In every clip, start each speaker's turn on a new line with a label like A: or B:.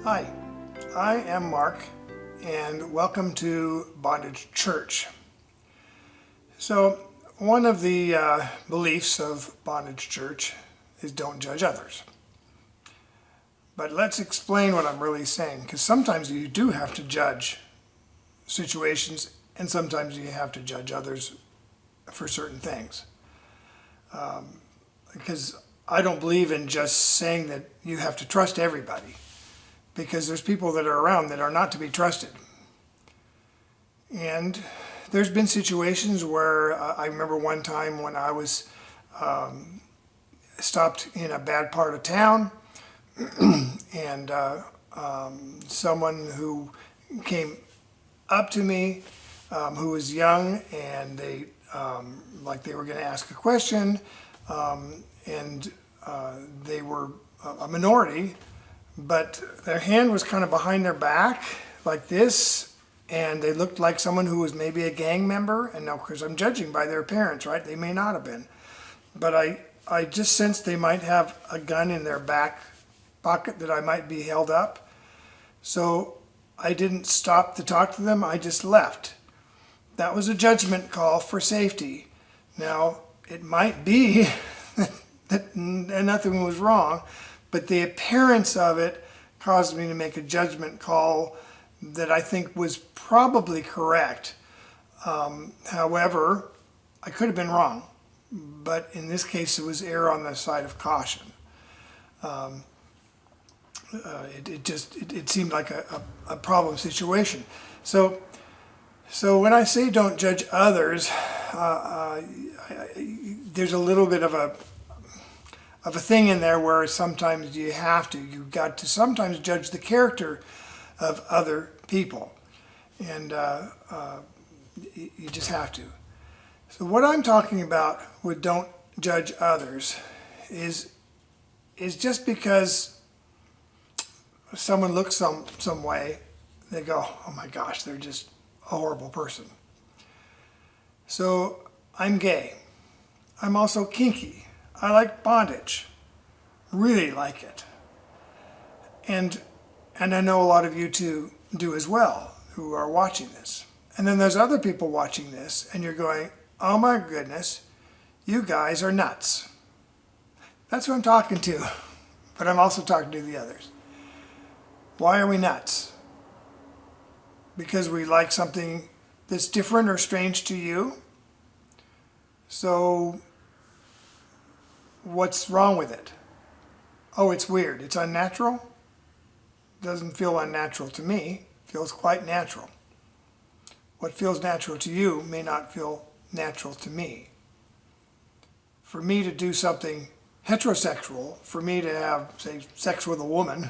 A: Hi, I am Mark, and welcome to Bondage Church. So, one of the beliefs of Bondage Church is don't judge others. But let's explain what I'm really saying, because sometimes you do have to judge situations, and sometimes you have to judge others for certain things. Because I don't believe in just saying that you have to trust everybody, because there's people that are around that are not to be trusted. And there's been situations where I remember one time when I was stopped in a bad part of town, and someone who came up to me who was young, and they like they were going to ask a question, and they were a minority, but their hand was kind of behind their back like this, and they looked like someone who was maybe a gang member. And now, because I'm judging by their appearance, right? They may not have been, but I just sensed they might have a gun in their back pocket that I might be held up. So I didn't stop to talk to them, I just left. That was a judgment call for safety. Now, it might be that nothing was wrong, but the appearance of it caused me to make a judgment call that I think was probably correct. However, I could have been wrong, but in this case, it was err on the side of caution. It seemed like a problem situation. So when I say don't judge others, there's a little bit of a thing in there where sometimes you've got to sometimes judge the character of other people, and you just have to. So what I'm talking about with don't judge others is just because someone looks some way, they go, oh my gosh, they're just a horrible person. So I'm gay. I'm also kinky. I like bondage. Really like it. And I know a lot of you too do as well, who are watching this. And then there's other people watching this, and you're going, oh my goodness, you guys are nuts. That's who I'm talking to, but I'm also talking to the others. Why are we nuts? Because we like something that's different or strange to you? So what's wrong with it? Oh, it's weird. It's unnatural? Doesn't feel unnatural to me. Feels quite natural. What feels natural to you may not feel natural to me. For me to do something heterosexual, for me to have, say, sex with a woman,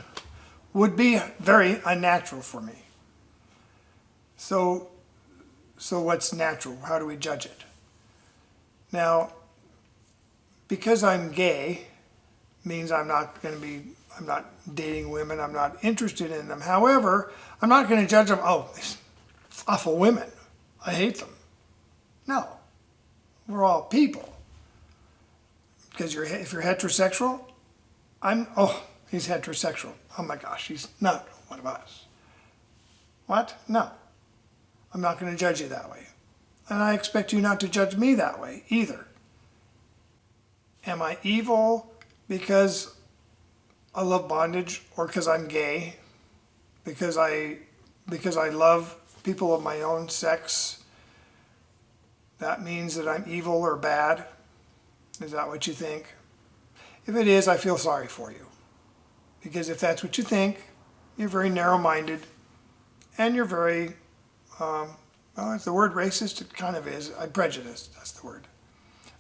A: would be very unnatural for me. So what's natural? How do we judge it? Now, because I'm gay, means I'm not dating women, I'm not interested in them. However, I'm not going to judge them, oh, these awful women, I hate them. No, we're all people. Because if you're heterosexual, he's heterosexual. Oh my gosh, he's not one of us. What? No, I'm not going to judge you that way. And I expect you not to judge me that way either. Am I evil because I love bondage, or because I'm gay, because I love people of my own sex? That means that I'm evil or bad? Is that what you think? If it is, I feel sorry for you. Because if that's what you think, you're very narrow-minded, and you're very, is the word racist? It kind of is. I'm prejudiced, that's the word.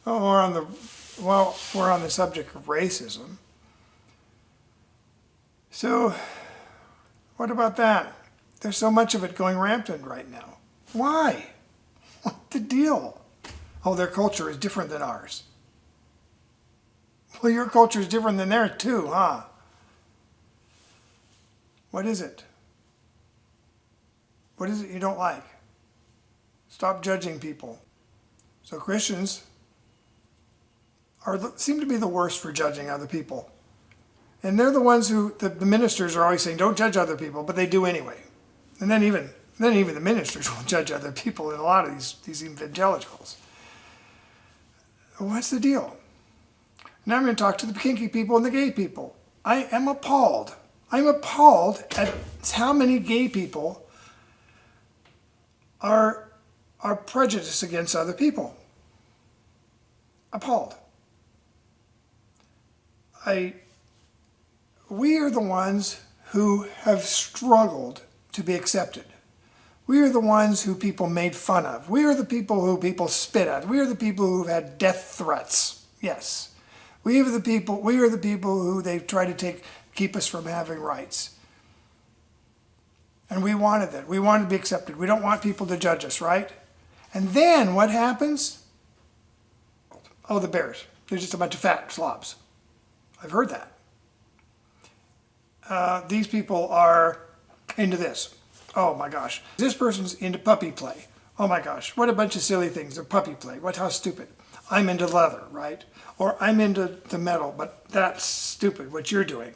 A: We're on the subject of racism. So, what about that? There's so much of it going rampant right now. Why? What's the deal? Oh, their culture is different than ours. Well, your culture is different than theirs too, huh? What is it? What is it you don't like? Stop judging people. So Christians seem to be the worst for judging other people. And they're the ones who, the ministers are always saying, don't judge other people, but they do anyway. And then even the ministers will judge other people in a lot of these evangelicals. What's the deal? Now I'm going to talk to the kinky people and the gay people. I am appalled. I'm appalled at how many gay people are prejudiced against other people. Appalled. We are the ones who have struggled to be accepted. We are the ones who people made fun of. We are the people who people spit at. We are the people who've had death threats. Yes. We are the people who they try to keep us from having rights. And we wanted that. We wanted to be accepted. We don't want people to judge us, right? And then what happens? Oh, the bears. They're just a bunch of fat slobs. I've heard that. These people are into this. Oh my gosh. This person's into puppy play. Oh my gosh. What a bunch of silly things. They're puppy play. How stupid. I'm into leather, right? Or I'm into the metal, but that's stupid what you're doing.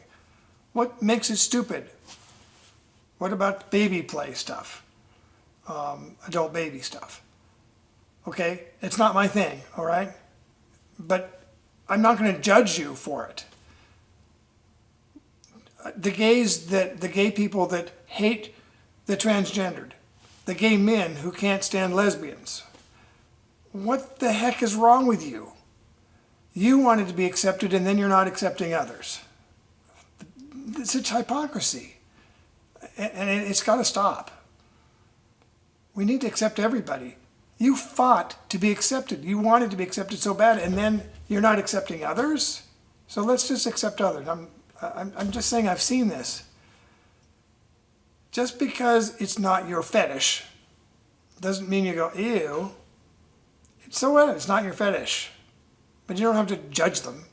A: What makes it stupid? What about baby play stuff? Adult baby stuff. Okay? It's not my thing, all right? But I'm not going to judge you for it. The gay people that hate the transgendered, the gay men who can't stand lesbians. What the heck is wrong with you? You wanted to be accepted and then you're not accepting others. It's such hypocrisy. And it's got to stop. We need to accept everybody. You fought to be accepted. You wanted to be accepted so bad and then you're not accepting others? So let's just accept others. I'm just saying I've seen this. Just because it's not your fetish doesn't mean you go, ew. So what? It's not your fetish. But you don't have to judge them.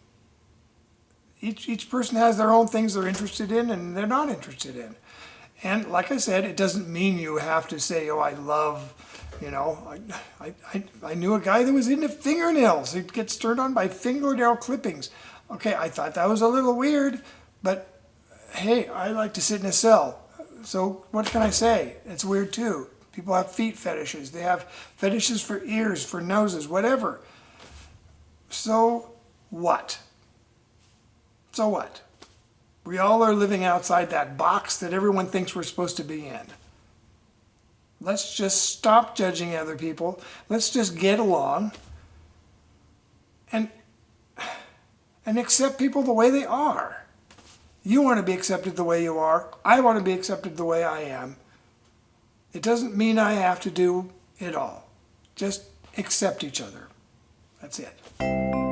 A: Each person has their own things they're interested in and they're not interested in. And like I said, it doesn't mean you have to say, oh, I love, I knew a guy that was into fingernails. He gets turned on by fingernail clippings. Okay, I thought that was a little weird, but hey, I like to sit in a cell. So what can I say? It's weird too. People have feet fetishes. They have fetishes for ears, for noses, whatever. So what? So what? We all are living outside that box that everyone thinks we're supposed to be in. Let's just stop judging other people. Let's just get along and accept people the way they are. You want to be accepted the way you are. I want to be accepted the way I am. It doesn't mean I have to do it all. Just accept each other. That's it.